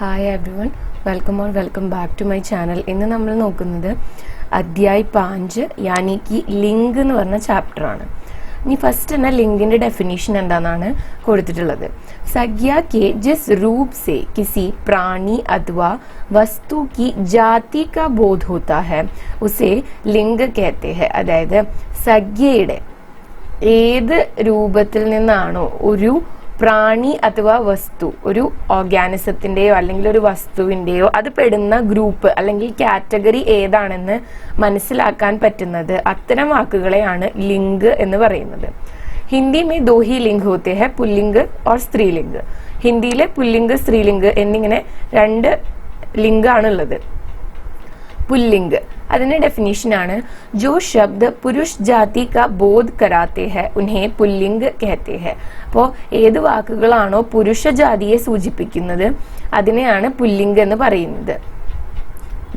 Hi everyone, welcome back to my channel. ഇന്ന് നമ്മൾ നോക്കുന്നത് അധ്യായ് 5 യാനി കി ലിംഗ് എന്ന് പറഞ്ഞ ചാപ്റ്റർ ആണ്. ഇനി ഫസ്റ്റ് തന്നെ ലിംഗിന്റെ ഡെഫിനിഷൻ എന്താണെന്നാണ് കൊടുത്തിട്ടുള്ളത്. संज्ञा के जिस रूप से किसी प्राणी अथवा वस्तु की जाति का बोध होता है उसे लिंग कहते हैं. അതായത് സംജ്ഞയുടെ ഏത് രൂപത്തിൽ നിന്നാണോ ഒരു പ്രാണി അഥവാ വസ്തു, ഒരു ഓർഗാനിസത്തിന്റെയോ അല്ലെങ്കിൽ ഒരു വസ്തുവിന്റെയോ അത് പെടുന്ന ഗ്രൂപ്പ് അല്ലെങ്കിൽ കാറ്റഗറി ഏതാണെന്ന് മനസ്സിലാക്കാൻ പറ്റുന്നത്, അത്തരം വാക്കുകളെയാണ് ലിംഗ് എന്ന് പറയുന്നത്. ഹിന്ദി में दो ही लिंग होते हैं, पुल्लिंग और स्त्रीलिंग. ഹിന്ദിയിലെ പുല്ലിംഗ് സ്ത്രീലിംഗ് എന്നിങ്ങനെ രണ്ട് ലിംഗാണുള്ളത്. പുല്ലിംഗ് അതിന്റെ ഡെഫിനിഷൻ ആണ് जो शब्द पुरुष जाति का बोध कराते हैं उन्हें पुल्लिंग कहते हैं. അപ്പോൾ ഏത് വാക്കുകളാണോ പുരുഷ ജാതിയെ സൂചിപ്പിക്കുന്നത് അതിനെയാണ് പുല്ലിംഗ് എന്ന് പറയുന്നത്.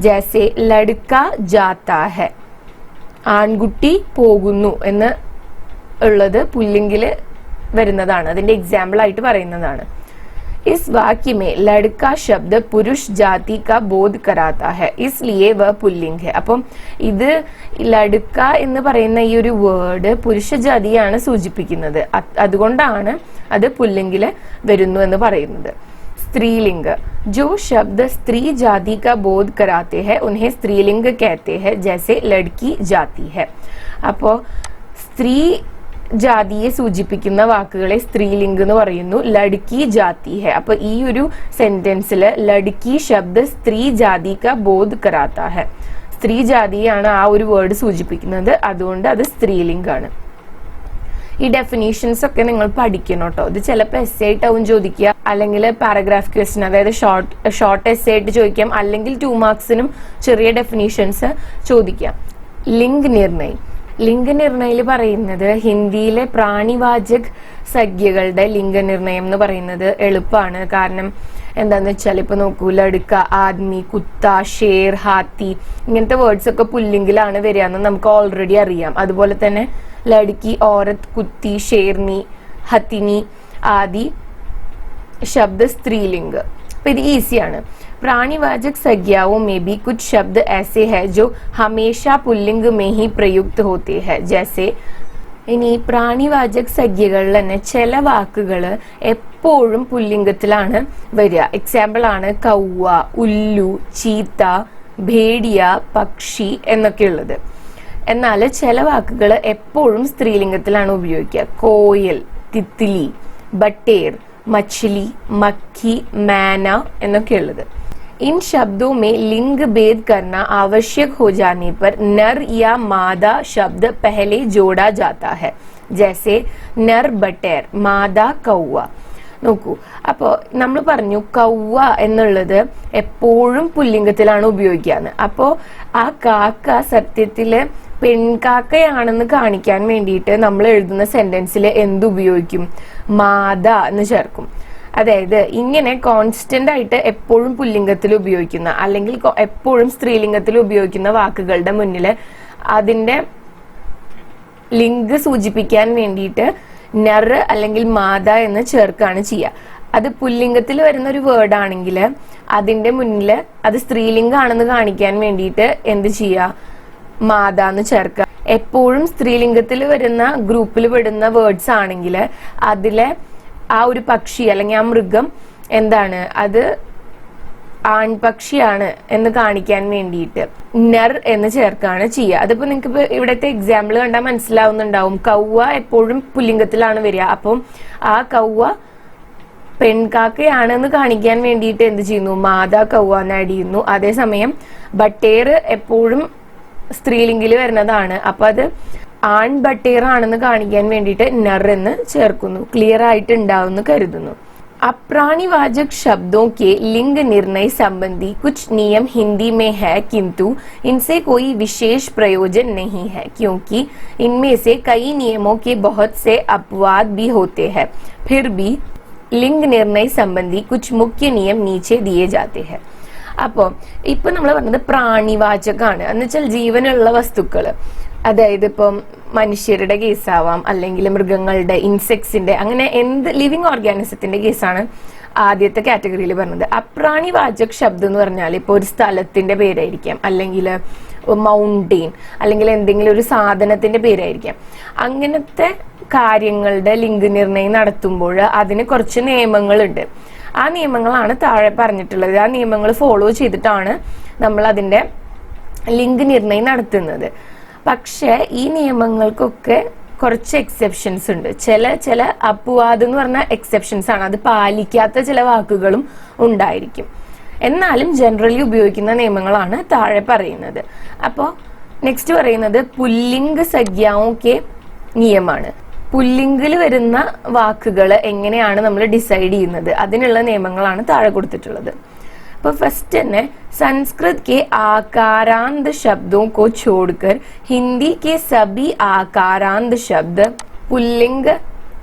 ജैसे लड़का जाता है, ആൺകുട്ടി പോകുന്നു എന്ന് ഉള്ളത് പുല്ലിംഗില് വരുന്നതാണ്, അതിന്റെ എക്സാമ്പിൾ ആയിട്ട് പറയുന്നതാണ്. इस वाक्य में लड़का शब्द पुरुष जाति का बोध कराता है इसलिए वह पुल्लिंग है. അപ്പം ഇത് ലടുക്ക എന്ന് പറയുന്ന ഈ ഒരു വേർഡ് പുരുഷ ജാതിയാണ് സൂചിപ്പിക്കുന്നത്, അതുകൊണ്ടാണ് അത് പുല്ലിംഗില് വരുന്നു എന്ന് പറയുന്നത്. स्त्रीलिंग जो शब्द स्त्री जाति का बोध कराते हैं उन्हें स्त्रीलिंग कहते हैं, जैसे लड़की जाति है. അപ്പോ സ്ത്രീ ജാതിയെ സൂചിപ്പിക്കുന്ന വാക്കുകളെ സ്ത്രീലിംഗ് എന്ന് പറയുന്നു. ലഡ്കി ജാതി ഹെ, അപ്പൊ ഈ ഒരു സെന്റൻസില് ലഡ്കി ശബ്ദ സ്ത്രീ ജാതി കാ ബോധ് കരാത്ത ഹെ, സ്ത്രീ ജാതിയാണ് ആ ഒരു വേർഡ് സൂചിപ്പിക്കുന്നത്, അതുകൊണ്ട് അത് സ്ത്രീലിംഗാണ്. ഈ ഡെഫിനീഷൻസ് ഒക്കെ നിങ്ങൾ പഠിക്കണം കേട്ടോ. ഇത് ചിലപ്പോൾ എസ് ആയിട്ടാവും ചോദിക്കുക, അല്ലെങ്കിൽ പാരഗ്രാഫ് ക്വസ്റ്റ്യൻ, അതായത് ഷോർട്ട് എസ് ആയിട്ട് ചോദിക്കാം, അല്ലെങ്കിൽ 2 മാർക്സിനും ചെറിയ ഡെഫിനീഷൻസ് ചോദിക്കാം. ലിംഗ് നിർണയം, ലിംഗനിർണയിൽ പറയുന്നത് ഹിന്ദിയിലെ പ്രാണിവാചക് സംജ്ഞകളുടെ ലിംഗനിർണയം എന്ന് പറയുന്നത് എളുപ്പമാണ്. കാരണം എന്താന്ന് വെച്ചാൽ ഇപ്പൊ നോക്കൂ, ലടുക്ക, ആദ്മി, കുത്ത, ഷേർ, ഹാത്തി ഇങ്ങനത്തെ വേർഡ്സ് ഒക്കെ പുല്ലിംഗിലാണ് വരിക എന്ന് നമുക്ക് ഓൾറെഡി അറിയാം. അതുപോലെ തന്നെ ലടുക്കി, ഓരത്ത്, കുത്തി, ഷേർനി, ഹത്തിനി ആദി ശബ്ദ സ്ത്രീലിംഗ്. അപ്പൊ ഇത് ഈസിയാണ്. प्राणीवाचक संज्ञाओं में भी कुछ शब्द ऐसे हैं जो हमेशा पुल्लिंग में ही प्रयुक्त होते हैं, जैसे ഇനി പ്രാണിവാചക സംജ്ഞകളിൽ തന്നെ ചില വാക്കുകൾ എപ്പോഴും പുല്ലിംഗത്തിലാണ് വരിക. എക്സാമ്പിൾ ആണ് കൗവ, ഉല്ലു, ചീത്ത, ഭേഡിയ, പക്ഷി എന്നൊക്കെ ഉള്ളത്. എന്നാൽ ചില വാക്കുകൾ എപ്പോഴും സ്ത്രീലിംഗത്തിലാണ് ഉപയോഗിക്കുക. കോയൽ, തിത്തിലി, ബട്ടേർ, മछली, മക്കി, മാന എന്നൊക്കെ ഉള്ളത്. इन शब्दों में लिंग भेद करना आवश्यक हो जाने पर नर या मादा शब्द पहले जोड़ा जाता है, जैसे नर बटेर, मादा कौवा. നോക്കൂ, അപ്പോ നമ്മൾ പറഞ്ഞു കൗവ എന്നുള്ളത് എപ്പോഴും പുല്ലിംഗത്തിലാണ് ഉപയോഗിക്കാന്ന്. അപ്പോ ആ കാക്ക സത്യത്തില് പെൺകാക്കയാണെന്ന് കാണിക്കാൻ വേണ്ടിയിട്ട് നമ്മൾ എഴുതുന്ന സെന്റൻസിൽ എന്തുപയോഗിക്കും? മാത എന്ന് ചേർക്കും. അതായത് ഇങ്ങനെ കോൺസ്റ്റന്റ് ആയിട്ട് എപ്പോഴും പുല്ലിംഗത്തിൽ ഉപയോഗിക്കുന്ന അല്ലെങ്കിൽ എപ്പോഴും സ്ത്രീലിംഗത്തിൽ ഉപയോഗിക്കുന്ന വാക്കുകളുടെ മുന്നിൽ അതിന്റെ ലിംഗ് സൂചിപ്പിക്കാൻ വേണ്ടിയിട്ട് നർ അല്ലെങ്കിൽ മാത എന്ന് ചേർക്കാണ് ചെയ്യുക. അത് പുല്ലിംഗത്തിൽ വരുന്ന ഒരു വേർഡ് ആണെങ്കിൽ അതിന്റെ മുന്നിൽ അത് സ്ത്രീലിംഗാണെന്ന് കാണിക്കാൻ വേണ്ടിയിട്ട് എന്ത് ചെയ്യുക? മാത എന്ന് ചേർക്കുക. എപ്പോഴും സ്ത്രീലിംഗത്തിൽ വരുന്ന ഗ്രൂപ്പിൽ പെടുന്ന വേർഡ്സ് ആണെങ്കിൽ അതിലെ ആ ഒരു പക്ഷി അല്ലെങ്കിൽ ആ മൃഗം എന്താണ്, അത് ആൺപക്ഷിയാണ് എന്ന് കാണിക്കാൻ വേണ്ടിയിട്ട് നർ എന്ന് ചേർക്കാണ് ചെയ്യുക. അതിപ്പോ നിങ്ങൾക്ക് ഇപ്പൊ ഇവിടത്തെ എക്സാമ്പിൾ കണ്ടാൽ മനസ്സിലാവുന്നുണ്ടാവും. കൗവ എപ്പോഴും പുല്ലിംഗത്തിലാണ് വരിക, അപ്പം ആ കൗവ പെൺകാക്കയാണെന്ന് കാണിക്കാൻ വേണ്ടിയിട്ട് എന്ത് ചെയ്യുന്നു? മാതാ കൗവ എന്ന് ആഡ് ചെയ്യുന്നു. അതേസമയം ബട്ടേർ എപ്പോഴും സ്ത്രീലിംഗിൽ വരുന്നതാണ്, അപ്പൊ അത് ആൺ ബട്ടേർ ആണെന്ന് കാണിക്കാൻ വേണ്ടിയിട്ട് നർ എന്ന് ചേർക്കുന്നു. ക്ലിയർ ആയിട്ട് ഉണ്ടാവുമെന്ന് കരുതുന്നു. अप्राणिवाचक शब्दों के लिंग निर्णय संबंधी कुछ नियम हिंदी में है, किंतु इनसे कोई विशेष प्रयोजन नहीं है, क्योंकि इनमें से कई नियमों के बहुत से अपवाद भी होते हैं. फिर भी लिंग निर्णय संबंधी कुछ मुख्य नियम नीचे दिए जाते हैं. അപ്പോ ഇപ്പൊ നമ്മൾ പറഞ്ഞത് പ്രാണിവാചകാണ് എന്ന് വെച്ചാൽ ജീവനുള്ള വസ്തുക്കള്, അതായത് ഇപ്പം മനുഷ്യരുടെ കേസാവാം, അല്ലെങ്കിൽ മൃഗങ്ങളുടെ, ഇൻസെക്ട്സിന്റെ, അങ്ങനെ എന്ത് ലിവിങ് ഓർഗാനിസത്തിന്റെ കേസാണ് ആദ്യത്തെ കാറ്റഗറിയിൽ പറഞ്ഞത്. അപ്രാണിവാചക് ശബ്ദം എന്ന് പറഞ്ഞാൽ ഇപ്പോൾ ഒരു സ്ഥലത്തിന്റെ പേരായിരിക്കാം, അല്ലെങ്കിൽ മൗണ്ടെയിൻ, അല്ലെങ്കിൽ എന്തെങ്കിലും ഒരു സാധനത്തിന്റെ പേരായിരിക്കാം. അങ്ങനത്തെ കാര്യങ്ങളുടെ ലിംഗനിർണയം നടത്തുമ്പോൾ അതിന് കുറച്ച് നിയമങ്ങളുണ്ട്. ആ നിയമങ്ങളാണ് താഴെ പറഞ്ഞിട്ടുള്ളത്. ആ നിയമങ്ങൾ ഫോളോ ചെയ്തിട്ടാണ് നമ്മൾ അതിന്റെ ലിംഗനിർണയം നടത്തുന്നത്. പക്ഷെ ഈ നിയമങ്ങൾക്കൊക്കെ കുറച്ച് എക്സെപ്ഷൻസ് ഉണ്ട്. ചില അപവാദം എന്ന് പറഞ്ഞ എക്സെപ്ഷൻസ് ആണ്. അത് പാലിക്കാത്ത ചില വാക്കുകളും ഉണ്ടായിരിക്കും. എന്നാലും ജനറലി ഉപയോഗിക്കുന്ന നിയമങ്ങളാണ് താഴെ പറയുന്നത്. അപ്പോൾ നെക്സ്റ്റ് പറയുന്നത് പുല്ലിംഗ് സംജ്ഞാओं के നിയമമാണ്. പുല്ലിംഗിൽ വരുന്ന വാക്കുകൾ എങ്ങനെയാണ് നമ്മൾ ഡിസൈഡ് ചെയ്യുന്നത്, അതിനുള്ള നിയമങ്ങളാണ് താഴെ കൊടുത്തിട്ടുള്ളത്. അപ്പോൾ ഫസ്റ്റ് തന്നെ संस्कृत के आकारांत शब्दों को छोड़कर हिंदी के सभी आकारांत शब्द पुल्लिंग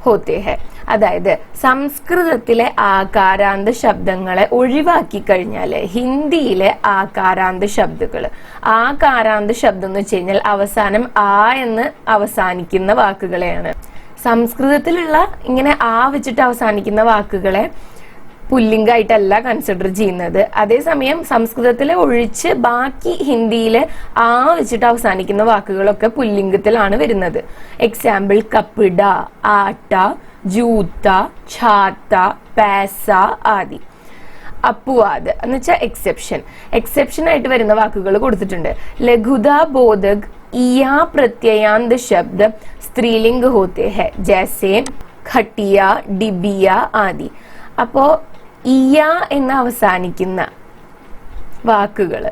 होते हैं. അതായത് സംസ്കൃതത്തിലെ ആകാരാന്ത ശബ്ദങ്ങളെ ഒഴിവാക്കി കഴിഞ്ഞാൽ ഹിന്ദിയിലെ ആകാരാന്ത ശബ്ദങ്ങൾ, ആകാരാന്ത ശബ്ദം എന്ന് വെച്ച് കഴിഞ്ഞാൽ അവസാനം ആ എന്ന് അവസാനിക്കുന്ന വാക്കുകളെയാണ്. സംസ്കൃതത്തിലുള്ള ഇങ്ങനെ ആ വെച്ചിട്ട് അവസാനിക്കുന്ന വാക്കുകളെ പുല്ലിംഗായിട്ടല്ല കൺസിഡർ ചെയ്യുന്നത്. അതേസമയം സംസ്കൃതത്തിലെ ഒഴിച്ച് ബാക്കി ഹിന്ദിയിലെ ആ വെച്ചിട്ട് അവസാനിക്കുന്ന വാക്കുകളൊക്കെ പുല്ലിംഗത്തിലാണ് വരുന്നത്. എക്സാമ്പിൾ കപ്പിട, ആട്ട, ജൂത്ത, ഛാത്ത, പാസ ആദി. അപ്പുവാദ് എന്ന് വെച്ചാൽ എക്സെപ്ഷൻ ആയിട്ട് വരുന്ന വാക്കുകൾ കൊടുത്തിട്ടുണ്ട്. ലഘുത ബോധക് ഇയാ പ്രത്യയാന്ത് ശബ്ദ സ്ത്രീലിംഗ് ഹോത്തെ ഹെ ജൈസെ ഖട്ടിയ, ഡിബിയ ആദി. അപ്പോ ഇയ എന്ന് അവസാനിക്കുന്ന വാക്കുകൾ,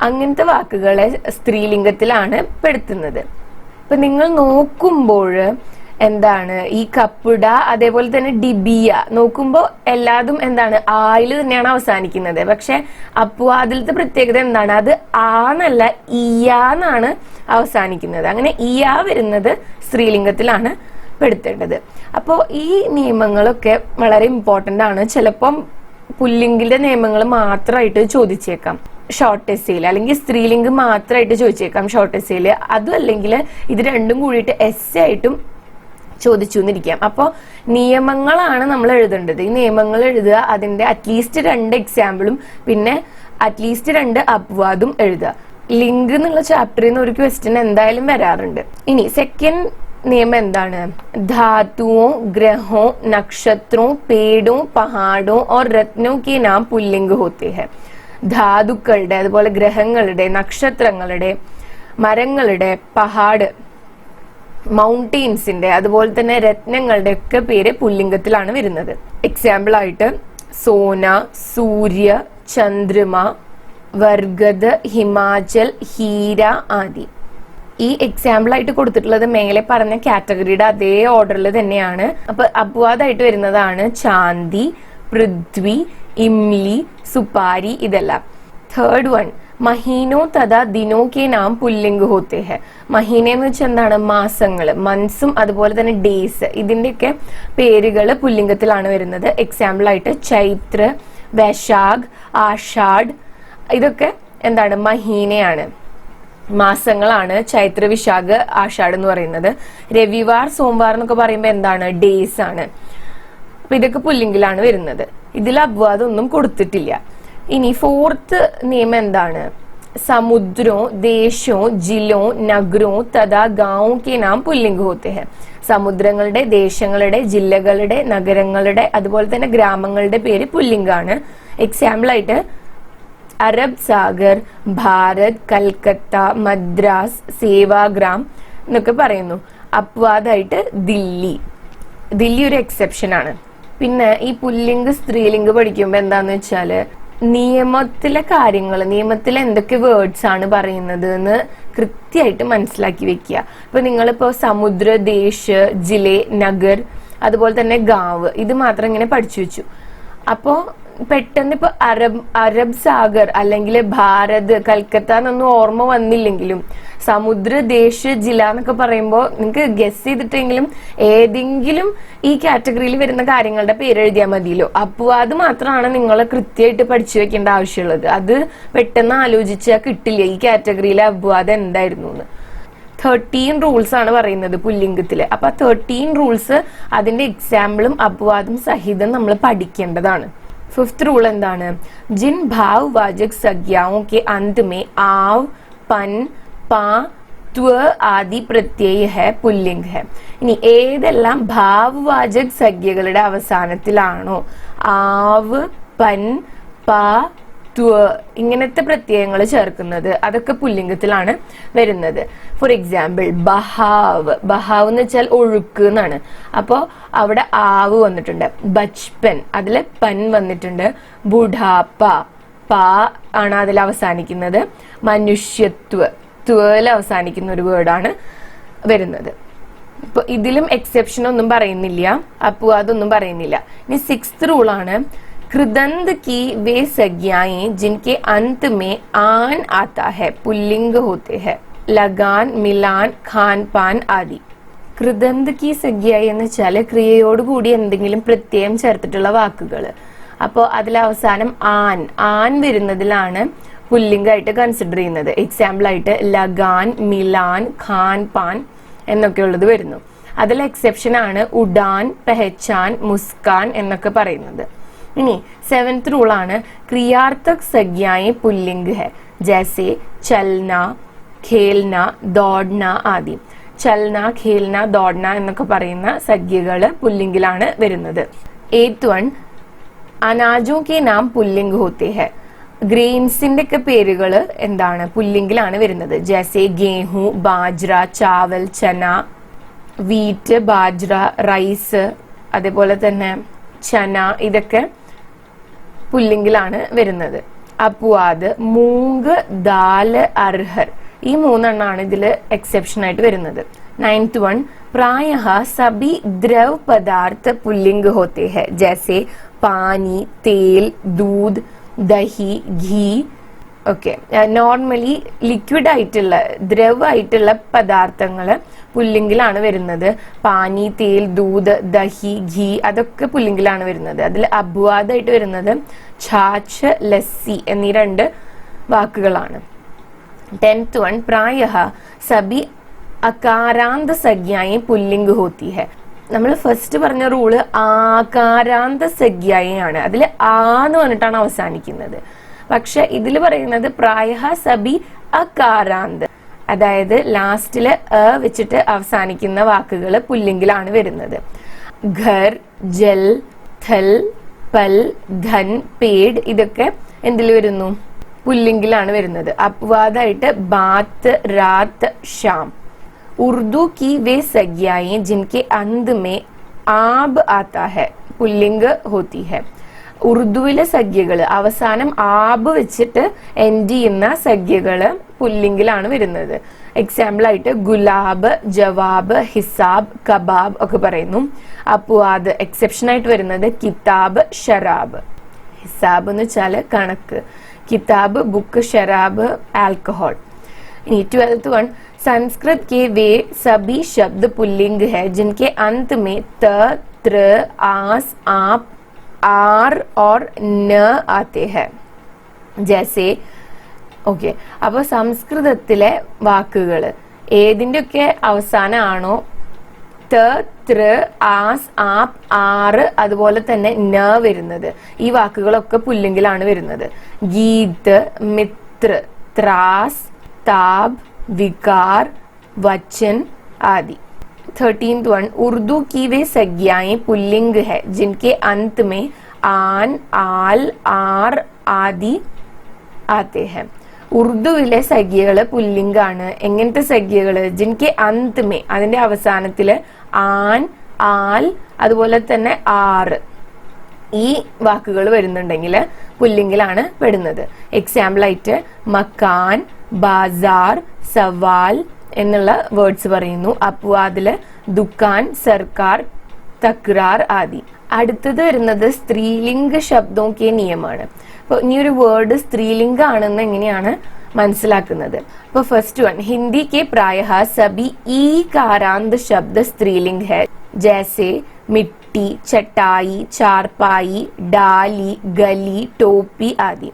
അങ്ങനത്തെ വാക്കുകളെ സ്ത്രീലിംഗത്തിലാണ് പെടുത്തുന്നത്. ഇപ്പൊ നിങ്ങൾ നോക്കുമ്പോൾ എന്താണ് ഈ കപ്പിട, അതേപോലെ തന്നെ ഡിബിയ നോക്കുമ്പോൾ എല്ലാതും എന്താണ് ആയിൽ തന്നെയാണ് അവസാനിക്കുന്നത്. പക്ഷെ അപ്പുവാദിലത്തെ പ്രത്യേകത എന്താണ്, അത് ആന്നല്ല ഇയാന്നാണ് അവസാനിക്കുന്നത്. അങ്ങനെ ഇയാ വരുന്നത് സ്ത്രീലിംഗത്തിലാണ് പെടുത്തേണ്ടത്. അപ്പോൾ ഈ നിയമങ്ങളൊക്കെ വളരെ ഇമ്പോർട്ടന്റ് ആണ്. ചിലപ്പം പുല്ലിംഗിന്റെ നിയമങ്ങൾ മാത്രമായിട്ട് ചോദിച്ചേക്കാം ഷോർട്ട് എസ്സേയിൽ, അല്ലെങ്കിൽ സ്ത്രീലിംഗ് മാത്രമായിട്ട് ചോദിച്ചേക്കാം ഷോർട്ട് എസ്സേയിൽ. അതും അല്ലെങ്കിൽ ഇത് രണ്ടും കൂടിയിട്ട് എസ്സേ ആയിട്ടും ചോദിച്ചു എന്നിരിക്കാം. അപ്പോൾ നിയമങ്ങളാണ് നമ്മൾ എഴുതേണ്ടത്. ഈ നിയമങ്ങൾ എഴുതുക, അതിന്റെ അറ്റ്ലീസ്റ്റ് 2 എക്സാമ്പിളും പിന്നെ അറ്റ്ലീസ്റ്റ് 2 അപവാദും എഴുതുക. ലിംഗ് എന്നുള്ള ചാപ്റ്ററിൽ നിന്ന് ഒരു ക്വസ്റ്റ്യൻ എന്തായാലും വരാറുണ്ട്. ഇനി സെക്കൻഡ് नियम എന്താണ്? धातुओं, ग्रहों, नक्षत्रों, पेड़ों, पहाड़ों और रत्नों के नाम पुल्लिंग होते हैं. ധാതുക്കളുടെ, അതുപോലെ ഗ്രഹങ്ങളുടെ, നക്ഷത്രങ്ങളുടെ, മരങ്ങളുടെ, പഹാഡ് മൗണ്ടെയിൻസിന്റെ, അതുപോലെ തന്നെ രത്നങ്ങളുടെ ഒക്കെ പേര് പുല്ലിംഗത്തിലാണ് വരുന്നത്. എക്സാമ്പിൾ ആയിട്ട് സോന, സൂര്യ, ചന്ദ്രമ, വർഗദ്, ഹിമാചൽ, ഹീര ആദി. ഈ എക്സാമ്പിൾ ആയിട്ട് കൊടുത്തിട്ടുള്ളത് മേലെ പറഞ്ഞ കാറ്റഗറിയുടെ അതേ ഓർഡറിൽ തന്നെയാണ്. അപ്പൊ അപവാദമായിട്ട് വരുന്നതാണ് ചാന്തി, പൃഥ്വി, ഇംലി, സുപാരി ഇതെല്ലാം. തേർഡ് വൺ മഹീനോ തഥാ ദിനോ കെ നാം പുല്ലിംഗ് ഹോത്തെ ഹെ. മഹീന എന്ന് വെച്ചാൽ എന്താണ്? മാസങ്ങള്, മന്ത്സും അതുപോലെ തന്നെ ഡേയ്സ്, ഇതിന്റെയൊക്കെ പേരുകൾ പുല്ലിംഗത്തിലാണ് വരുന്നത്. എക്സാമ്പിൾ ആയിട്ട് ചൈത്ര, വൈശാഖ്, ആഷാഢ് ഇതൊക്കെ എന്താണ്? മഹീനയാണ്, മാസങ്ങളാണ്. ചൈത്ര, വിശാഖ്, ആഷാഢ് എന്ന് പറയുന്നത്. രവിവാർ, സോമവാർ എന്നൊക്കെ പറയുമ്പോൾ എന്താണ്? ഡേയ്സ് ആണ്. അപ്പൊ ഇതൊക്കെ പുല്ലിംഗിലാണ് വരുന്നത്. ഇതിൽ അപവാദം ഒന്നും കൊടുത്തിട്ടില്ല. ഇനി ഫോർത്ത് നിയമം എന്താണ്? സമുദ്രോ, ദേശോ, ജില്ലോ, നഗരോ തഥാ ഗാവോ കെ നാം പുല്ലിംഗ് ഹോത്തെ ഹെ. സമുദ്രങ്ങളുടെ, ദേശങ്ങളുടെ, ജില്ലകളുടെ, നഗരങ്ങളുടെ, അതുപോലെ തന്നെ ഗ്രാമങ്ങളുടെ പേര് പുല്ലിംഗാണ്. എക്സാമ്പിൾ ആയിട്ട് അറബ് സാഗർ, ഭാരത്, കൽക്കത്ത, മദ്രാസ്, സേവാഗ്രാം എന്നൊക്കെ പറയുന്നു. അപവാദമായിട്ട് ദില്ലി ഒരു എക്സെപ്ഷൻ ആണ്. പിന്നെ ഈ പുല്ലിംഗ് സ്ത്രീലിംഗ് പഠിക്കുമ്പോൾ എന്താന്ന് വെച്ചാല് നിയമത്തിലെ കാര്യങ്ങൾ, നിയമത്തിൽ എന്തൊക്കെ വേർഡ്സ് ആണ് പറയുന്നത് എന്ന് കൃത്യമായിട്ട് മനസ്സിലാക്കി വെക്കുക. ഇപ്പൊ നിങ്ങളിപ്പോ സമുദ്ര, ദേശ്, ജിലെ, നഗർ, അതുപോലെ തന്നെ ഗാവ് ഇത് മാത്രം ഇങ്ങനെ പഠിച്ചു വെച്ചു. അപ്പോ പെട്ടെന്ന് ഇപ്പൊ അറബ് സാഗർ അല്ലെങ്കിൽ ഭാരത്, കൽക്കത്ത എന്നൊന്നും ഓർമ്മ വന്നില്ലെങ്കിലും സമുദ്ര, ദേശ്, ജില്ല എന്നൊക്കെ പറയുമ്പോൾ നിങ്ങൾക്ക് ഗസ് ചെയ്തിട്ടെങ്കിലും ഏതെങ്കിലും ഈ കാറ്റഗറിയിൽ വരുന്ന കാര്യങ്ങളുടെ പേര് എഴുതിയാൽ മതിയല്ലോ. അപ്പോൾ അത് മാത്രമാണ് നിങ്ങൾ കൃത്യമായിട്ട് പഠിച്ചു വെക്കേണ്ട ആവശ്യമുള്ളത്. അത് പെട്ടെന്ന് ആലോചിച്ചാൽ കിട്ടില്ല ഈ കാറ്റഗറിയിലെ അപവാദം എന്തായിരുന്നു എന്ന്. 13 റൂൾസ് ആണ് പറയുന്നത് പുല്ലിംഗത്തില്. അപ്പൊ 13 റൂൾസ് അതിന്റെ എക്സാമ്പിളും അപവാദം സഹിതം നമ്മൾ പഠിക്കേണ്ടതാണ്. फिफ्थ रूल എന്താണ്? जिन भाववाचक संज्ञाओं के अंत में आव, पन, पा, त्व ആദി പ്രത്യയ है പുല്ലിംഗ് है. ഇനി ഏതെല്ലാം ഭാവവാചക സംജ്ഞകളുടെ അവസാനത്തിലാണോ ആവ്, പൻ, പ, ത്വ ഇങ്ങനത്തെ പ്രത്യയങ്ങൾ ചേർക്കുന്നത് അതൊക്കെ പുല്ലിംഗത്തിലാണ് വരുന്നത്. ഫോർ എക്സാമ്പിൾ ബഹാവ്, ബഹാവ് എന്ന് വെച്ചാൽ ഒഴുക്ക് എന്നാണ്. അപ്പോ അവിടെ ആവ് വന്നിട്ടുണ്ട്. ബച്പൻ അതില് പൻ വന്നിട്ടുണ്ട്. ബുഢാപ്പ പ ആണ് അതിൽ അവസാനിക്കുന്നത്. മനുഷ്യത്വ ത്വല് അവസാനിക്കുന്ന ഒരു വേർഡാണ് വരുന്നത്. ഇപ്പൊ ഇതിലും എക്സെപ്ഷൻ ഒന്നും പറയുന്നില്ല, അപ്പൊ അതൊന്നും പറയുന്നില്ല. ഇനി സിക്സ്ത് റൂളാണ് कृदंत की वे संज्ञाएं जिनके अंत में आन आता है पुल्लिंग होते हैं. लगान, मिलान, खान पान ആദി. കൃദന്ത് കി സംജ്ഞായി എന്ന് വെച്ചാല് ക്രിയയോട് കൂടി എന്തെങ്കിലും പ്രത്യയം ചേർത്തിട്ടുള്ള വാക്കുകൾ. അപ്പോൾ അതിലവസാനം ആൻ ആൻ വരുന്നതിലാണ് പുല്ലിംഗായിട്ട് കൺസിഡർ ചെയ്യുന്നത്. എക്സാമ്പിൾ ആയിട്ട് ലഗാൻ, മിലാൻ, ഖാൻ പാൻ എന്നൊക്കെ ഉള്ളത് വരുന്നു. അതിൽ എക്സെപ്ഷൻ ആണ് ഉഡാൻ, പെഹച്ചാൻ, മുസ്കാൻ എന്നൊക്കെ പറയുന്നത്. ഇനി സെവൻത് റൂൾ ആണ് ക്രിയാർത്ഥക് സംജ്ഞാएं പുല്ലിംഗ് है जैसे चलना, खेलना, दौड़ना ആദി. ചലന, ഖേൽന, ദോഡ്ന എന്നൊക്കെ പറയുന്ന സംജ്ഞകള് പുല്ലിംഗിലാണ് വരുന്നത്. എയ്ത്ത് വൺ അനാജോ കെ നാം പുല്ലിംഗ് ഹോത്തെ ഹെ. ഗ്രെയിൻസിന്റെ ഒക്കെ പേരുകള് എന്താണ്? പുല്ലിംഗിലാണ് വരുന്നത്. ജैसे गेहूं, ബാജ്ര, ചാവൽ, ചന, വീറ്റ്, ബാജ്ര, റൈസ്, അതേപോലെ തന്നെ ചന ഇതൊക്കെ പുല്ലിംഗിലാണ് വരുന്നത്. അപ്പുവാദ്, മൂങ്ക്, ദാല്, അർഹർ ഈ മൂന്നെണ്ണാണ് ഇതില് എക്സെപ്ഷൻ ആയിട്ട് വരുന്നത്. നയൻത് വൺ പ്രായഃ സബി ദ്രവ് പദാർത്ഥ പുല്ലിംഗ് ഹോത്തെ ഹെ ജैसे പാനി, തേൽ, ദൂധ്, ദഹി, ഘീ. ഓക്കെ, നോർമലി ലിക്വിഡ് ആയിട്ടുള്ള ദ്രവായിട്ടുള്ള പദാർത്ഥങ്ങള് പുല്ലിംഗിലാണ് വരുന്നത്. പാനി, തേൽ, ദൂത്, ദഹി, ഘീ അതൊക്കെ പുല്ലിംഗിലാണ് വരുന്നത്. അതിൽ അബ്വാദായിട്ട് വരുന്നത് ഛാച്ച്, ലസ്സി എന്നീ രണ്ട് വാക്കുകളാണ്. ടെൻത്ത് വൺ പ്രായഃ സബി അകാരാന്ത സംജ്ഞാएं പുല്ലിംഗ് ഹോത്തി ഹെ. നമ്മൾ ഫസ്റ്റ് പറഞ്ഞ റൂള് ആകാരാന്ത സംജ്ഞായാണ്. അതിൽ ആന്ന് പറഞ്ഞിട്ടാണ് അവസാനിക്കുന്നത്. പക്ഷെ ഇതിൽ പറയുന്നത് പ്രായഃ സബി അകാരാന്ത്, അതായത് ലാസ്റ്റില് വെച്ചിട്ട് അവസാനിക്കുന്ന വാക്കുകൾ പുല്ലിംഗിലാണ് വരുന്നത്. ഘർ, ജൽ, ഥൽ, പൽ, ധൻ, പേഡ് ഇതൊക്കെ എന്തിൽ വരുന്നു? പുല്ലിംഗിലാണ് വരുന്നത്. അപ്വാദായിട്ട് ബാത്ത്, രാത്ത്, ഷാം. ഉർദു की वे संज्ञाएं जिनके अंत में आब आता है पुल्लिंग होती है. ഉറുദുവിലെ സംജ്ഞകള് അവസാനം ആബ് വെച്ചിട്ട് എൻഡ് ചെയ്യുന്ന സംജ്ഞകള് പുല്ലിംഗിലാണ് വരുന്നത്. എക്സാമ്പിൾ ആയിട്ട് ഗുലാബ്, ജവാബ്, ഹിസാബ്, കബാബ് ഒക്കെ പറയുന്നു. അപ്പോ അത് എക്സെപ്ഷൻ ആയിട്ട് വരുന്നത് കിതാബ്, ഷറാബ്. ഹിസാബ് എന്ന് വെച്ചാല് കണക്ക്, കിതാബ് ബുക്ക്, ഷറാബ് ആൽക്കഹോൾ. ഇനി 12th വൺ संस्कृत के वे सभी शब्द पुल्लिंग है जिनके अंत में त, त्र, आस, आप, आर और न आते हैं जैसे. ഓക്കെ, അപ്പൊ സംസ്കൃതത്തിലെ വാക്കുകൾ ഏതിൻ്റെയൊക്കെ അവസാനമാണോ ത, ത്ര, ആസ്, ആപ്പ്, ആറ് അതുപോലെ തന്നെ ന വരുന്നത്, ഈ വാക്കുകളൊക്കെ പുല്ലിംഗിലാണ് വരുന്നത്. ഗീത്, മിത്ര, ത്രാസ്, താബ്, विकार, वचन आदि. 13th वन उर्दू की वे संज्ञाएं पुल्लिंग है जिनके अंत में आन, आल, आर आदि आते हैं. ഉറുദുവിലെ സംജ്ഞകള് പുല്ലിംഗാണ്. എങ്ങനത്തെ സംജ്ഞകള്? ജിൻകെ അന്ത്മേ അതിന്റെ അവസാനത്തില് ആൻ, ആൽ അതുപോലെ തന്നെ ആറ് ഈ വാക്കുകൾ വരുന്നുണ്ടെങ്കിൽ പുല്ലിംഗിലാണ് പെടുന്നത്. എക്സാമ്പിൾ ആയിട്ട് മക്കാൻ, ബാസാർ, സവാൽ എന്നുള്ള വേർഡ്സ് പറയുന്നു. അപ്പോ അതില് ദുക്കാൻ, സർക്കാർ, തക്രാർ ആദി. അടുത്തത് വരുന്നത് സ്ത്രീലിംഗ ശബ്ദവും കെ നിയമാണ്. അപ്പൊ ഇനി ഒരു വേർഡ് സ്ത്രീലിംഗ ആണെന്ന് എങ്ങനെയാണ് മനസ്സിലാക്കുന്നത്? അപ്പൊ ഫസ്റ്റ് വൺ ഹിന്ദി के प्रायः सभी ई कारांत शब्द स्त्रीलिंग है जैसे मिट्टी, चटाई, चारपाई, डाली, गली, टोपी आदि.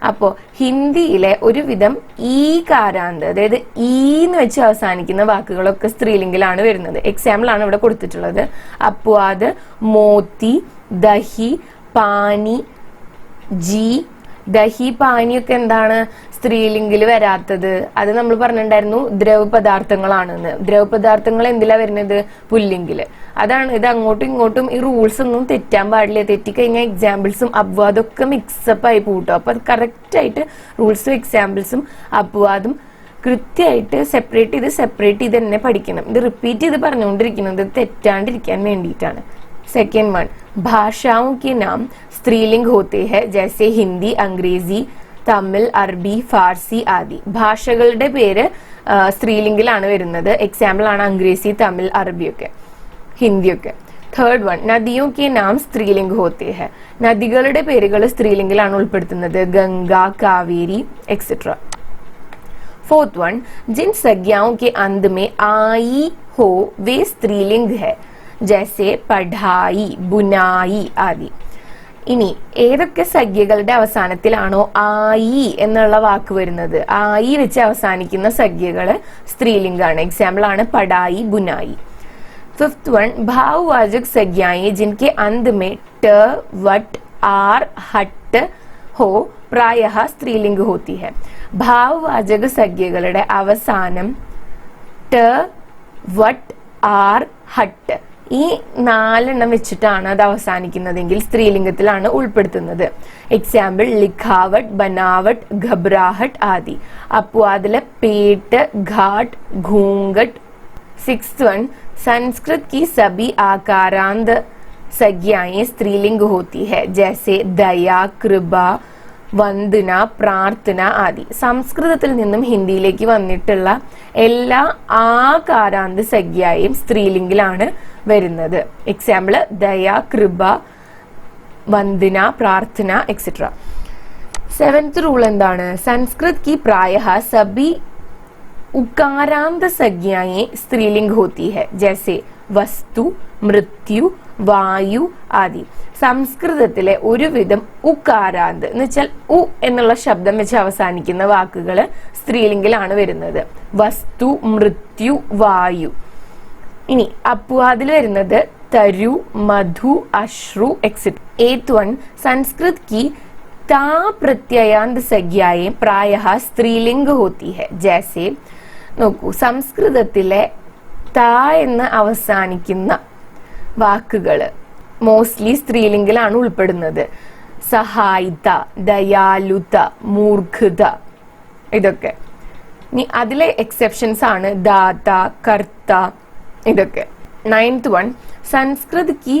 അപ്പോ ഹിന്ദിയിലെ ഒരുവിധം ഈ കാരാന്ത് അതായത് ഈ എന്ന് വെച്ച് അവസാനിക്കുന്ന വാക്കുകളൊക്കെ സ്ത്രീലിംഗിലാണ് വരുന്നത്. എക്സാമ്പിൾ ആണ് ഇവിടെ കൊടുത്തിട്ടുള്ളത്. അപ്പോ അത് മോത്തി, ദഹി, പാനി, ജി, ദഹി, പാനിയൊക്കെ എന്താണ് സ്ത്രീലിംഗിൽ വരാത്തത്? അത് നമ്മൾ പറഞ്ഞിട്ടുണ്ടായിരുന്നു ദ്രവപദാർത്ഥങ്ങളാണെന്ന്. ദ്രവപദാർത്ഥങ്ങൾ എന്തിലാ വരുന്നത്? പുല്ലിംഗില്. അതാണ് ഇത്. അങ്ങോട്ടും ഇങ്ങോട്ടും ഈ റൂൾസ് ഒന്നും തെറ്റാൻ പാടില്ല. തെറ്റിക്കഴിഞ്ഞാൽ എക്സാമ്പിൾസും അപവാദമൊക്കെ മിക്സപ്പ് ആയി പോട്ടോ. അപ്പൊ അത് കറക്റ്റ് ആയിട്ട് റൂൾസും എക്സാമ്പിൾസും അപവാദം കൃത്യമായിട്ട് സെപ്പറേറ്റ് ചെയ്ത് തന്നെ പഠിക്കണം. ഇത് റിപ്പീറ്റ് ചെയ്ത് പറഞ്ഞുകൊണ്ടിരിക്കുന്നത് തെറ്റാണ്ടിരിക്കാൻ വേണ്ടിയിട്ടാണ്. सेकेंड वन, भाषाओं के नाम स्त्रीलिंग होते हैं जैसे हिंदी, अंग्रेजी, തമിഴ്, അറബി, ഫാർസി ആദി. ഭാഷകളുടെ പേര് സ്ത്രീലിംഗിലാണ് വരുന്നത്. എക്സാമ്പിൾ ആണ് അംഗ്രേസി, തമിഴ്, അറബിയൊക്കെ, ഹിന്ദിയൊക്കെ. തേർഡ് വൺ, നദിയോं के नाम स्त्रीलिंग होते हैं. നദികളുടെ പേരുകൾ സ്ത്രീലിംഗിലാണ് ഉൾപ്പെടുത്തുന്നത്. Ganga, Kaveri etcetera. Fourth one, जिन संज्ञाओं के अंत में आई हो वे स्त्रीलिंग है जैसे പഠായി, ബുനായി ആദി. ഇനി ഏതൊക്കെ സംഖ്യകളുടെ അവസാനത്തിലാണോ ആയി എന്നുള്ള വാക്ക് വരുന്നത്, ആയി വെച്ച് അവസാനിക്കുന്ന സംഖ്യകള് സ്ത്രീലിംഗാണ്. എക്സാമ്പിൾ ആണ് പഠായി, ബുനായി. फिफ्थ वन, भाववाचक संज्ञाएं जिनके अंत में ट, वट, आर, हट हो प्रायः स्त्रीलिंग होती है. ഭാവവാചക സംഖ്യകളുടെ അവസാനം ട്, വട്ട്, ആർ, ഹട്ട് ഈ 4 എണ്ണം വെച്ചിട്ടാണ് അത് അവസാനിക്കുന്നതെങ്കിൽ സ്ത്രീലിംഗത്തിലാണ് ഉൾപ്പെടുത്തുന്നത്. എക്സാമ്പിൾ ലിഖാവട്ട്, ബനാവട്ട്, ഘബ്രാഹട്ട് ആദി. അപ്പോൾ അതിലെ പേട്ട്, ഘാട്ട്, घूंघट. सिक्स्थ वन, संस्कृत की सभी आकारांत संज्ञाएं स्त्रीलिंग होती है जैसे दया, कृपा, വന്ദന, പ്രാർത്ഥന ആദി. സംസ്കൃതത്തിൽ നിന്നും ഹിന്ദിയിലേക്ക് വന്നിട്ടുള്ള എല്ലാ ആകാരാന്ത സംജ്ഞയും സ്ത്രീലിംഗിലാണ് വരുന്നത്. എക്സാമ്പിൾ ദയ, കൃപ, വന്ദന, പ്രാർത്ഥന എക്സെട്ര. സെവൻത് റൂൾ എന്താണ്? संस्कृत की प्रायः सभी उकारांत संज्ञाएं स्त्रीलिंग होती है जैसे वस्तु, मृत्यु, വായു ആദി. സംസ്കൃതത്തിലെ ഒരുവിധം ഉകാരാന്ത് എന്ന് വെച്ചാൽ ഉ എന്നുള്ള ശബ്ദം വെച്ച് അവസാനിക്കുന്ന വാക്കുകൾ സ്ത്രീലിംഗിലാണ് വരുന്നത്. വസ്തു, മൃത്യു, വായു. ഇനി അപ്പുവാദിൽ വരുന്നത് തരു, മധു, അശ്രു എക്സെട്ര. एथ वन, संस्कृत की ता प्रत्ययान्त संज्ञाएं प्रायः स्त्रीलिंग होती है जैसे നോക്കൂ, സംസ്കൃതത്തിലെ താ എന്ന് അവസാനിക്കുന്ന വാക്കുകള് മോസ്റ്റ്ലി സ്ത്രീലിംഗിലാണ് ഉൾപ്പെടുന്നത്. സഹായിത, ദയാലുത, മൂർഖത ഇതൊക്കെ. ഇനി അതിലെ എക്സെപ്ഷൻസ് ആണ് ദാത, കർത്ത ഇതൊക്കെ. നയൻത് വൺ, സംസ്കൃത് की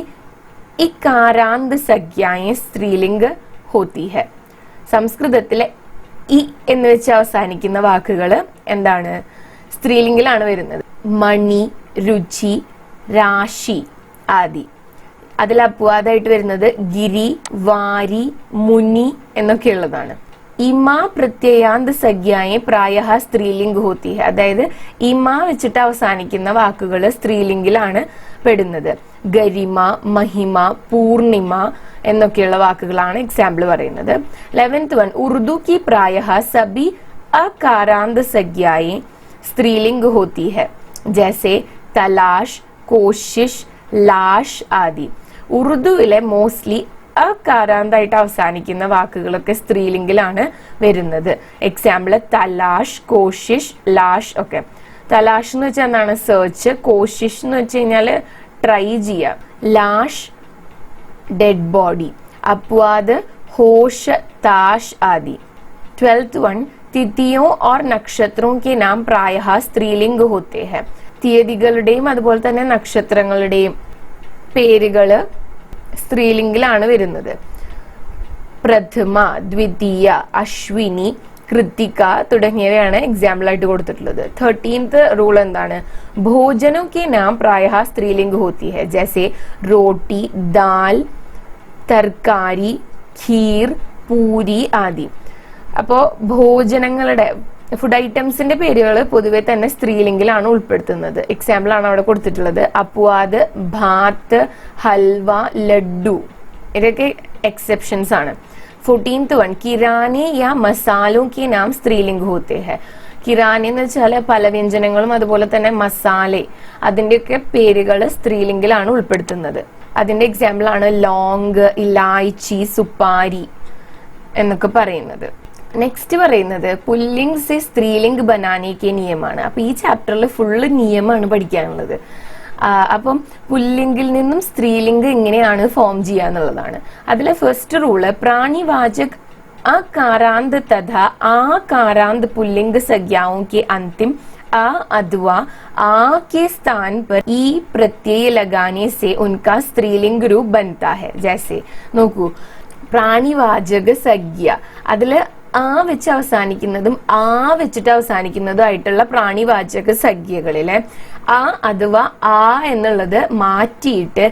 ഇകാരാന്ത സംജ്ഞാएं സ്ത്രീലിംഗ് होती है. സംസ്കൃതത്തിലെ ഇ എന്ന് വെച്ച് അവസാനിക്കുന്ന വാക്കുകള് എന്താണ്? സ്ത്രീലിംഗിലാണ് വരുന്നത്. മണി, രുചി, രാശി ആദി. അതിൽ അപവാദമായിട്ട് വരുന്നത് ഗിരി, വാരി, മുനി എന്നൊക്കെയുള്ളതാണ്. ഇമ പ്രത്യയാന്ത സംജ്ഞായെ പ്രായഃ സ്ത്രീലിംഗ് ഹോത്തി ഹെ. അതായത് ഇമ വെച്ചിട്ട് അവസാനിക്കുന്ന വാക്കുകൾ സ്ത്രീലിംഗിലാണ് പെടുന്നത്. ഗരിമ, മഹിമ, പൂർണിമ എന്നൊക്കെയുള്ള വാക്കുകളാണ് എക്സാമ്പിൾ പറയുന്നത്. 11th വൺ, ഉറുദു की प्रायः सभी अकारांत संज्ञाएं स्त्रीलिंग होती है जैसे तलाश, कोशिश, ലാഷ് ആദി. ഉറുദുവിലെ മോസ്റ്റ്ലി അകാരാന്തായിട്ട് അവസാനിക്കുന്ന വാക്കുകളൊക്കെ സ്ത്രീലിംഗിലാണ് വരുന്നത്. എക്സാമ്പിൾ തലാഷ്, കോഷിഷ്, ലാഷ് ഒക്കെ. തലാഷ് എന്ന് വെച്ചാൽ എന്താണ്? സെർച്ച്. കോഷിഷ് എന്ന് വെച്ച് കഴിഞ്ഞാൽ ട്രൈ ചെയ്യുക. ലാഷ് ഡെഡ് ബോഡി. അപ്വാദ് ഹോഷ്, താഷ് ആദി. 12th വൺ, തിഥിയോ और നക്ഷത്രോं के नाम प्रायः स्त्रीलिंग होते हैं. തീയതികളുടെയും അതുപോലെ തന്നെ നക്ഷത്രങ്ങളുടെയും പേരുകള് സ്ത്രീലിംഗിലാണ് വരുന്നത്. പ്രഥമ, ദ്വിതീയ, അശ്വിനി, കൃത്തിക തുടങ്ങിയവയാണ് എക്സാമ്പിൾ ആയിട്ട് കൊടുത്തിട്ടുള്ളത്. 13th റൂൾ എന്താണ്? ഭോജനോ കെ നാം പ്രായഃ സ്ത്രീലിംഗ് ഹോത്തി ഹെ ജൈസെ റോട്ടി, ദാൽ, തർക്കാരി, ഖീർ, പൂരി ആദി. അപ്പോ ഭോജനങ്ങളുടെ ഫുഡ് ഐറ്റംസിന്റെ പേരുകൾ പൊതുവെ തന്നെ സ്ത്രീലിംഗിലാണ് ഉൾപ്പെടുത്തുന്നത്. എക്സാമ്പിൾ ആണ് അവിടെ കൊടുത്തിട്ടുള്ളത്. അപ്വാദ്, ഭാത്ത്, ഹൽവ, ലഡ്ഡു ഇതൊക്കെ എക്സെപ്ഷൻസ് ആണ്. 14th വൺ, കിരാനെ യാ മസാലോ കി നാം സ്ത്രീലിംഗ് ഹോത്തെ ഹെ. കിരാനി എന്ന് വെച്ചാൽ പല വ്യഞ്ജനങ്ങളും അതുപോലെ തന്നെ മസാലെ അതിന്റെയൊക്കെ പേരുകൾ സ്ത്രീലിംഗിലാണ് ഉൾപ്പെടുത്തുന്നത്. അതിന്റെ എക്സാമ്പിൾ ആണ് ലോങ്, ഇലായിച്ചി, സുപ്പാരി എന്നൊക്കെ പറയുന്നത്. നെക്സ്റ്റ് പറയുന്നത് പുല്ലിംഗ് സെ സ്ത്രീലിംഗ് ബനാനേക്ക് നിയമമാണ്. അപ്പൊ ഈ ചാപ്റ്ററിൽ ഫുള്ള് നിയമമാണ് പഠിക്കാനുള്ളത്. അപ്പം പുല്ലിംഗിൽ നിന്നും സ്ത്രീലിംഗ് എങ്ങനെയാണ് ഫോം ചെയ്യാന്നുള്ളതാണ്. അതിലെ ഫസ്റ്റ് റൂള് പ്രാണിവാചക് अकारांत तथा आकारांत पुल्लिंग संज्ञाओं के अंतिम अ अथवा आ के स्थान पर ई प्रत्यय लगाने से उनका स्त्रीलिंग रूप बनता है. जैसे നോക്കൂ, പ്രാണിവാചക സംജ്ഞ അതില് ആ വെച്ച് അവസാനിക്കുന്നതും ആ വെച്ചിട്ട് അവസാനിക്കുന്നതുമായിട്ടുള്ള പ്രാണിവാചക സംജ്ഞകളിലെ ആ അഥവാ ആ എന്നുള്ളത് മാറ്റിയിട്ട്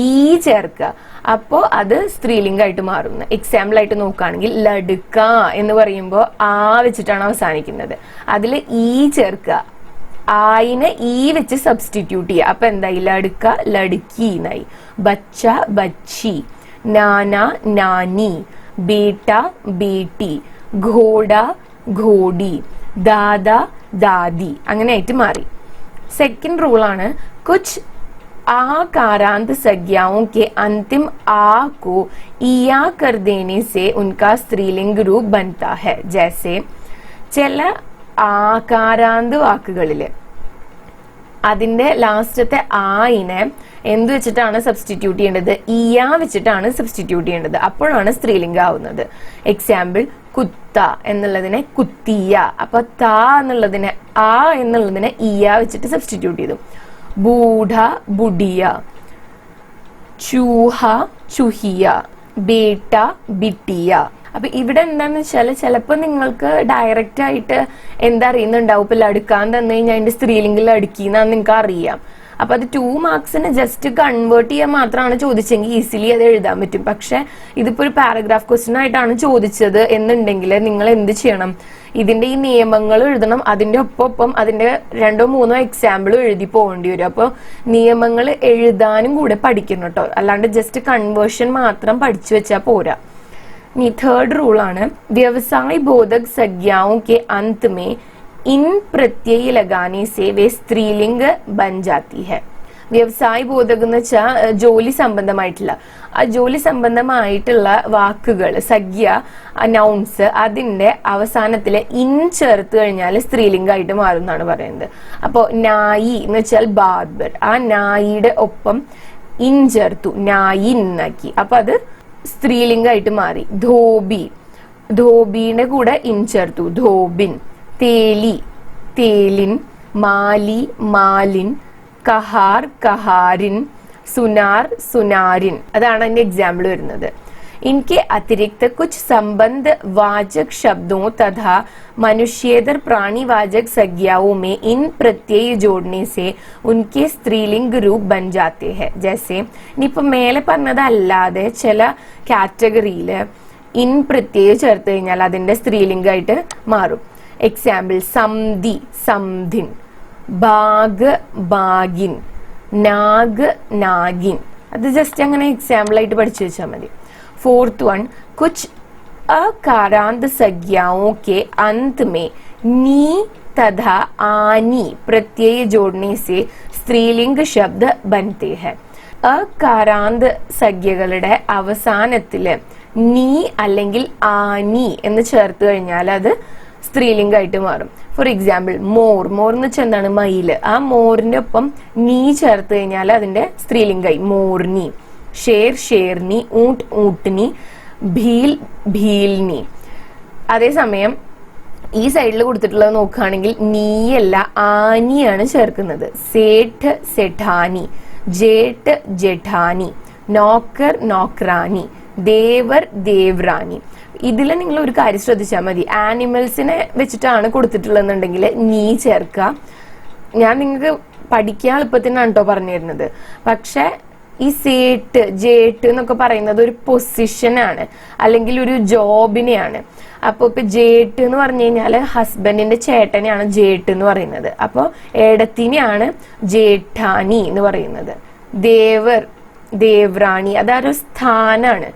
ഈ ചേർക്കുക. അപ്പോ അത് സ്ത്രീലിംഗമായിട്ട് മാറുന്നു. എക്സാമ്പിൾ ആയിട്ട് നോക്കുകയാണെങ്കിൽ ലടുക്ക എന്ന് പറയുമ്പോൾ ആ വെച്ചിട്ടാണ് അവസാനിക്കുന്നത്, അതിൽ ഈ ചേർക്കുക, ആയിനെ ഈ വെച്ച് സബ്സ്റ്റിറ്റ്യൂട്ട് ചെയ്യുക. അപ്പൊ എന്തായി? ലടുക്ക ലടുക്കി എന്നായി. ബച്ച ബച്ചി, നാന നാനി, ബേട്ട ബേട്ടി, ഘോഡ ഘോഡി, ദാദ ദാദി, അങ്ങനെ ആയിട്ട് മാറി. സെക്കൻഡ് റൂളാണ് കുച്ച് आकारांत संज्ञाओं के अंतिम आ को इया कर देने से उनका स्त्रीलिंग रूप बनता है. जैसे ചില ആകാരാന്ത വാക്കുകളില് അതിന്റെ ലാസ്റ്റത്തെ ആയിനെ എന്ത് വെച്ചിട്ടാണ് സബ്സ്റ്റിറ്റ്യൂട്ട് ചെയ്യേണ്ടത്? ഇയാ വെച്ചിട്ടാണ് സബ്സ്റ്റിറ്റ്യൂട്ട് ചെയ്യേണ്ടത്. അപ്പോഴാണ് സ്ത്രീലിംഗം ആവുന്നത്. എക്സാമ്പിൾ കുത്ത എന്നുള്ളതിനെ കുത്തിയ. അപ്പൊ ത എന്നുള്ളതിനെ ആ എന്നുള്ളതിനെ ഇയാ വെച്ചിട്ട് സബ്സ്റ്റിറ്റ്യൂട്ട് ചെയ്തു. ബൂഢ ബുഡിയ, ചൂഹ ചുഹിയ, ബേട്ട ബിട്ടിയ. അപ്പൊ ഇവിടെ എന്താന്ന് വെച്ചാല് ചിലപ്പോ നിങ്ങൾക്ക് ഡയറക്റ്റ് ആയിട്ട് എന്താ അറിയുന്നുണ്ടാവും. ഇപ്പൊ ലടുക്കാൻ തന്നു കഴിഞ്ഞാൽ അതിന്റെ സ്ത്രീലിംഗിൽ ലടുക്കിന്നാന്ന് നിങ്ങൾക്ക് അറിയാം. അപ്പൊ അത് 2 മാർക്സിന് ജസ്റ്റ് കൺവേർട്ട് ചെയ്യാൻ മാത്രമാണ് ചോദിച്ചെങ്കിൽ ഈസിലി അത് എഴുതാൻ പറ്റും. പക്ഷെ ഇതിപ്പോ ഒരു പാരഗ്രാഫ് ക്വസ്റ്റ്യൻ ആയിട്ടാണ് ചോദിച്ചത് എന്നുണ്ടെങ്കിൽ നിങ്ങൾ എന്ത് ചെയ്യണം? ഇതിന്റെ ഈ നിയമങ്ങൾ എഴുതണം, അതിന്റെ ഒപ്പം അതിന്റെ 2-3 എക്സാമ്പിളും എഴുതി പോകേണ്ടി വരും. അപ്പോൾ നിയമങ്ങൾ എഴുതാനും കൂടെ പഠിക്കണം കേട്ടോ, അല്ലാണ്ട് ജസ്റ്റ് കൺവേർഷൻ മാത്രം പഠിച്ചു വെച്ചാൽ പോരാ. ഇനി തേർഡ് റൂളാണ് വ്യവസായ ബോധക് സംജ്ഞാओं के अंत में इन प्रत्यय लगाने से वे स्त्रीलिंग बन जाती है. വ്യവസായ ബോധകം എന്ന് വെച്ചാൽ ജോലി സംബന്ധമായിട്ടുള്ള ആ ജോലി സംബന്ധമായിട്ടുള്ള വാക്കുകൾ സംജ്ഞ നൗൺസ് അതിന്റെ അവസാനത്തില് ഇൻ ചേർത്ത് കഴിഞ്ഞാൽ സ്ത്രീലിംഗമായിട്ട് മാറും എന്നാണ് പറയുന്നത്. അപ്പോ നായി എന്ന് വെച്ചാൽ ബാർബർ, ആ നായിയുടെ ഒപ്പം ഇൻ ചേർത്തു, നായി എന്നാക്കി, അപ്പൊ അത് സ്ത്രീലിംഗമായിട്ട് മാറി. ധോബി, ധോബിയുടെ കൂടെ ഇൻ ചേർത്തു, ധോബിൻ. തേലി തേലിൻ, മാലി മാലിൻ, കഹാർ കഹാരിൻ, സുനാർ സുനാരിൻ. അതാണ് അതിന്റെ എക്സാമ്പിൾ വരുന്നത്. इनके अतिरिक्त कुछ संबंध वाचक शब्दों तथा मनुष्येतर प्राणीवाचक संज्ञाओं में इन प्रत्यय जोड़ने से उनके स्त्रीलिंग रूप बन जाते हैं. जैसे ഇനിയിപ്പോ മേലെ പറഞ്ഞതല്ലാതെ ചില കാറ്റഗറിയില് ഇൻ പ്രത്യയം ചേർത്ത് കഴിഞ്ഞാൽ അതിന്റെ സ്ത്രീലിംഗമായിട്ട് മാറും. എക്സാമ്പിൾ സംധി സംധിൻ, ബാഗ് ബാഗിൻ, നാഗ് നാഗിൻ. അത് ജസ്റ്റ് അങ്ങനെ എക്സാമ്പിൾ ആയിട്ട് പഠിച്ചു വെച്ചാൽ മതി. फोर्थ वन कुछ अकारांत संज्ञाओं के अंत में नी तथा आनी प्रत्यय जोड़ने से स्त्रीलिंग शब्द बनते हैं. അകാരാന്ത സംജ്ഞകളുടെ അവസാനത്തില് നീ അല്ലെങ്കിൽ ആനി എന്ന് ചേർത്ത് കഴിഞ്ഞാൽ അത് സ്ത്രീലിംഗമായിട്ട് മാറും. ഫോർ എക്സാമ്പിൾ മോർ, മോർ എന്ന് വെച്ചാൽ എന്താണ്? മയില്. ആ മോറിന്റെ ഒപ്പം നീ ചേർത്ത് കഴിഞ്ഞാൽ അതിന്റെ സ്ത്രീലിംഗമായി മോർനി. ഷേർ ഷേർനി, ഊട്ട് ഊട്ട്നി, ഭീൽ ഭീൽനി. അതേസമയം ഈ സൈഡിൽ കൊടുത്തിട്ടുള്ളത് നോക്കുകയാണെങ്കിൽ നീയല്ല ആനിയാണ് ചേർക്കുന്നത്. സേഠ് സെഠാനി, ജേട്ട് ജെഠാനി, നോക്കർ നോക്രാനി, ദേവർ ദേവ്രാനി. ഇതിൽ നിങ്ങൾ ഒരു കാര്യം ശ്രദ്ധിച്ചാൽ മതി, ആനിമൽസിനെ വെച്ചിട്ടാണ് കൊടുത്തിട്ടുള്ളതെന്നുണ്ടെങ്കിൽ നീ ചേർക്കുക. ഞാൻ നിങ്ങൾക്ക് പഠിക്കാൻ എളുപ്പത്തിനാണ് കേട്ടോ പറഞ്ഞു തരുന്നത്. പക്ഷെ ഈ സേട്ട് ജേട്ട് എന്നൊക്കെ പറയുന്നത് ഒരു പൊസിഷനാണ് അല്ലെങ്കിൽ ഒരു ജോബിനെയാണ്. അപ്പൊ ഇപ്പൊ ജേട്ട് എന്ന് പറഞ്ഞു കഴിഞ്ഞാല് ഹസ്ബൻഡിന്റെ ചേട്ടനെയാണ് ജേട്ട് എന്ന് പറയുന്നത്. അപ്പൊ ഏടത്തിനെയാണ് ജേഠാനി എന്ന് പറയുന്നത്. ദേവർ ദേവ്രാണി, അതൊരു സ്ഥാനാണ്.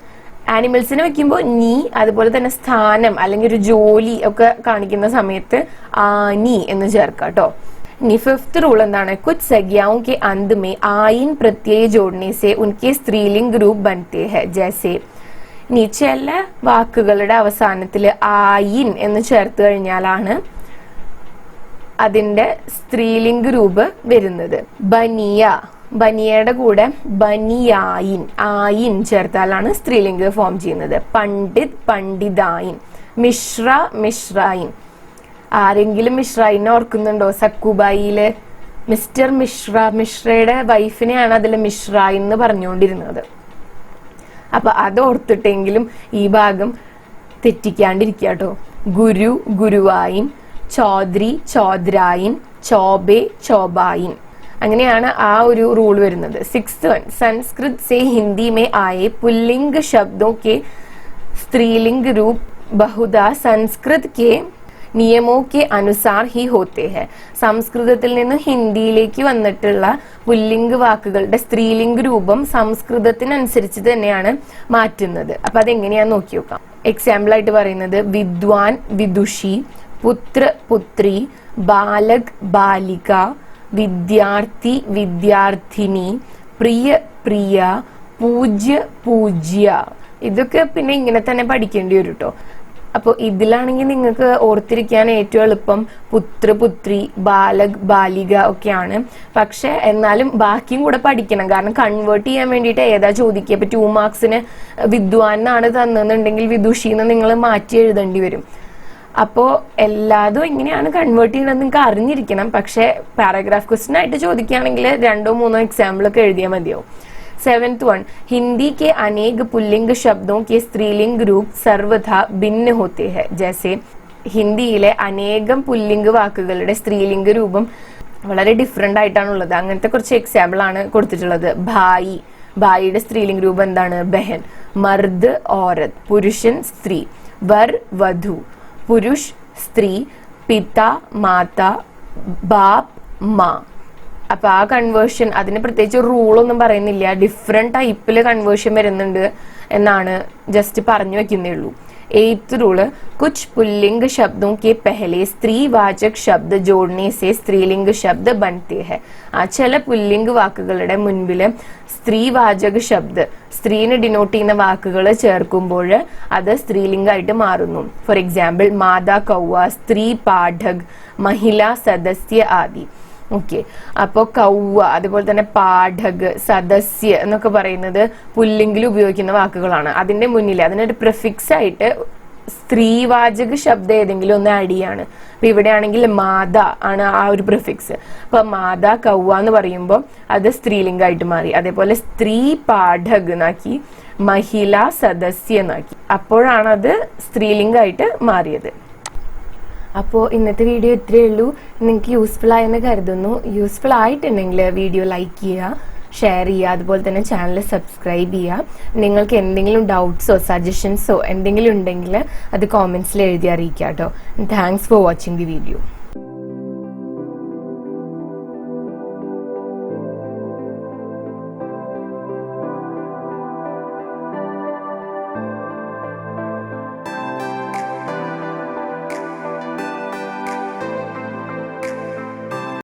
ആനിമൽസിനെ വെക്കുമ്പോൾ നീ, അതുപോലെ തന്നെ സ്ഥാനം അല്ലെങ്കിൽ ഒരു ജോലി ഒക്കെ കാണിക്കുന്ന സമയത്ത് ആനി എന്ന് ചേർക്കാം കേട്ടോ. ഇനി ഫിഫ്ത്ത് റൂൾ എന്താണ്? कुछ संज्ञाओं के अंत में आइन प्रत्यय जोड़ने से उनके स्त्रीलिंग रूप बनते हैं. जैसे ഇനി ചില വാക്കുകളുടെ അവസാനത്തിൽ ആയിൻ എന്ന് ചേർത്ത് കഴിഞ്ഞാലാണ് അതിന്റെ സ്ത്രീലിംഗ രൂപം വരുന്നത്. ബനിയ, ബനിയയുടെ കൂടെ ബനിയായിൻ, ആയിൻ ചേർത്താലാണ് സ്ത്രീലിംഗ ഫോം ചെയ്യുന്നത്. പണ്ഡിത്, പണ്ഡിതായിൻ. മിശ്ര, മിശ്രായിൻ. ആരെങ്കിലും മിശ്രായിനെ ഓർക്കുന്നുണ്ടോ? സക്കുബായിയിലെ മിസ്റ്റർ മിശ്ര, മിശ്രയുടെ വൈഫിനെയാണ് അതിൽ മിശ്രായിൻ എന്ന് പറഞ്ഞുകൊണ്ടിരുന്നത്. അപ്പൊ അത് ഓർത്തിട്ടെങ്കിലും ഈ ഭാഗം തെറ്റിക്കാണ്ടിരിക്കുക കേട്ടോ. ഗുരു, ഗുരുവായിൻ. ചൗധരി, ചൗധരായിൻ. ചോബെ, ചോബായിൻ. അങ്ങനെയാണ് ആ ഒരു റൂൾ വരുന്നത്. 6th one, संस्कृत से हिंदी में आए पुल्लिंग शब्दों के स्त्रीलिंग रूप बहुधा संस्कृत के നിയമോ കെ അനുസാർ ഹി ഹോത്തെ ഹെ. സംസ്കൃതത്തിൽ നിന്ന് ഹിന്ദിയിലേക്ക് വന്നിട്ടുള്ള പുല്ലിംഗ വാക്കുകളുടെ സ്ത്രീലിംഗ രൂപം സംസ്കൃതത്തിനനുസരിച്ച് തന്നെയാണ് മാറ്റുന്നത്. അപ്പൊ അതെങ്ങനെയാന്ന് നോക്കി നോക്കാം. എക്സാമ്പിൾ ആയിട്ട് പറയുന്നത് വിദ്വാൻ, വിദുഷി. പുത്ര, പുത്രി. ബാലക്, ബാലിക. വിദ്യാർത്ഥി, വിദ്യാർത്ഥിനി. പ്രിയ, പ്രിയ. പൂജ്യ, പൂജ്യ. ഇതൊക്കെ പിന്നെ ഇങ്ങനെ തന്നെ പഠിക്കേണ്ടി വരും കേട്ടോ. അപ്പോൾ ഇതിലാണെങ്കിൽ നിങ്ങൾക്ക് ഓർത്തിരിക്കാൻ ഏറ്റവും എളുപ്പം പുത്ര, പുത്രി, ബാലക്, ബാലിക ഒക്കെയാണ്. പക്ഷെ എന്നാലും ബാക്കിയും കൂടെ പഠിക്കണം. കാരണം കൺവേർട്ട് ചെയ്യാൻ വേണ്ടിയിട്ട് ഏതാ ചോദിക്കുക. ഇപ്പൊ 2 മാർക്സിന് വിദ്വാനാണ് തന്നെന്നുണ്ടെങ്കിൽ വിദുഷിന്ന് നിങ്ങൾ മാറ്റി എഴുതേണ്ടി വരും. അപ്പോ എല്ലാതും എങ്ങനെയാണ് കൺവേർട്ട് ചെയ്യണമെന്ന് നിങ്ങൾക്ക് അറിഞ്ഞിരിക്കണം. പക്ഷെ പാരഗ്രാഫ് ക്വസ്റ്റ്യൻ ആയിട്ട് ചോദിക്കുകയാണെങ്കിൽ 2 or 3 എക്സാമ്പിൾ ഒക്കെ എഴുതിയാൽ മതിയാവും. 7th one, हिंदी के अनेक पुल्लिंग शब्दों के स्त्रीलिंग रूप सर्वथा भिन्न होते हैं. जैसे ഹിന്ദിയിലെ അനേകം പുല്ലിംഗ വാക്കുകളുടെ സ്ത്രീലിംഗ രൂപം വളരെ ഡിഫറെന്റ് ആയിട്ടാണുള്ളത്. അങ്ങനത്തെ കുറച്ച് എക്സാമ്പിൾ ആണ് കൊടുത്തിട്ടുള്ളത്. ഭായി, ഭായിയുടെ സ്ത്രീലിംഗ രൂപം എന്താണ്? ബഹൻ. മർദ്, ഓരത്. പുരുഷൻ, സ്ത്രീ. വർ, വധു. പുരുഷ്, സ്ത്രീ. പിത, മാത. ബാപ്, മാ. അപ്പൊ ആ കൺവേർഷൻ അതിന് പ്രത്യേകിച്ച് റൂളൊന്നും പറയുന്നില്ല. ഡിഫറെന്റ് ടൈപ്പില് കൺവേർഷൻ വരുന്നുണ്ട് എന്നാണ് ജസ്റ്റ് പറഞ്ഞു വെക്കുന്നേ ഉള്ളൂ. 8th rule, कुछ पुल्लिंग शब्दों के पहले स्त्रीवाचक शब्द जोड़ने से स्त्रीलिंग शब्द बनते हैं. ചില പുല്ലിംഗ വാക്കുകളുടെ മുൻപില് സ്ത്രീവാചക ശബ്ദ, സ്ത്രീനെ ഡിനോട്ട് ചെയ്യുന്ന വാക്കുകൾ ചേർക്കുമ്പോൾ അത് സ്ത്രീലിംഗമായിട്ട് മാറുന്നു. ഫോർ എക്സാമ്പിൾ മാതാ കൗവ, സ്ത്രീ പാഠക്, മഹിള സദസ്യ ആദി. ഓക്കെ, അപ്പോ കൗവ, അതുപോലെ തന്നെ പാഠക്, സദസ്യ എന്നൊക്കെ പറയുന്നത് പുല്ലിംഗിൽ ഉപയോഗിക്കുന്ന വാക്കുകളാണ്. അതിന്റെ മുന്നിൽ അതിനൊരു പ്രിഫിക്സ് ആയിട്ട് സ്ത്രീവാചക ശബ്ദം ഏതെങ്കിലും ഒന്ന് ആഡ് ചെയ്യാണ്. അപ്പൊ ഇവിടെ ആണെങ്കിൽ മാത ആണ് ആ ഒരു പ്രിഫിക്സ്. അപ്പൊ മാതാ കൗവ എന്ന് പറയുമ്പോൾ അത് സ്ത്രീലിംഗമായിട്ട് മാറി. അതേപോലെ സ്ത്രീ പാഠക് എന്നാക്കി, മഹിള സദസ്യ എന്നാക്കി. അപ്പോഴാണ് അത് സ്ത്രീലിംഗമായിട്ട് മാറിയത്. അപ്പോൾ ഇന്നത്തെ വീഡിയോ ഇത്രയേ ഉള്ളൂ. നിങ്ങൾക്ക് യൂസ്ഫുൾ ആയെന്ന് കരുതുന്നു. യൂസ്ഫുൾ ആയിട്ടുണ്ടെങ്കിൽ വീഡിയോ ലൈക്ക് ചെയ്യുക, ഷെയർ ചെയ്യുക, അതുപോലെ തന്നെ ചാനൽ സബ്സ്ക്രൈബ് ചെയ്യുക. നിങ്ങൾക്ക് എന്തെങ്കിലും ഡൗട്ട്സോ സജഷൻസോ എന്തെങ്കിലും ഉണ്ടെങ്കിൽ അത് കോമെന്റ്സിൽ എഴുതി അറിയിക്കുക കേട്ടോ. Thanks for watching the video.